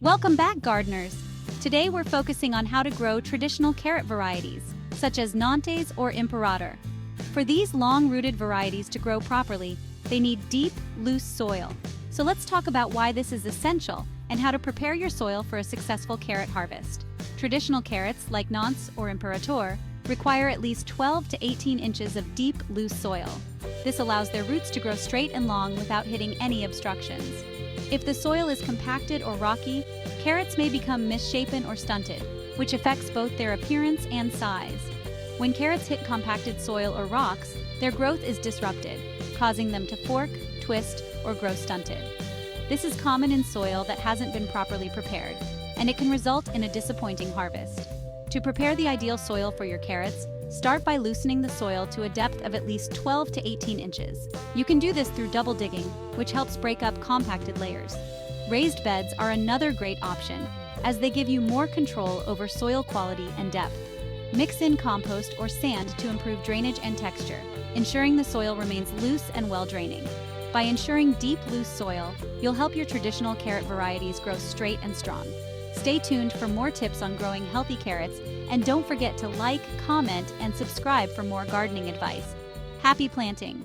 Welcome back, gardeners! Today we're focusing on how to grow traditional carrot varieties, such as Nantes or Imperator. For these long-rooted varieties to grow properly, they need deep, loose soil. So let's talk about why this is essential and how to prepare your soil for a successful carrot harvest. Traditional carrots, like Nantes or Imperator, require at least 12 to 18 inches of deep, loose soil. This allows their roots to grow straight and long without hitting any obstructions. If the soil is compacted or rocky, carrots may become misshapen or stunted, which affects both their appearance and size. When carrots hit compacted soil or rocks, their growth is disrupted, causing them to fork, twist, or grow stunted. This is common in soil that hasn't been properly prepared, and it can result in a disappointing harvest. To prepare the ideal soil for your carrots, start by loosening the soil to a depth of at least 12 to 18 inches. You can do this through double digging, which helps break up compacted layers. Raised beds are another great option, as they give you more control over soil quality and depth. Mix in compost or sand to improve drainage and texture, ensuring the soil remains loose and well-draining. By ensuring deep, loose soil, you'll help your traditional carrot varieties grow straight and strong. Stay tuned for more tips on growing healthy carrots, and don't forget to like, comment, and subscribe for more gardening advice. Happy planting!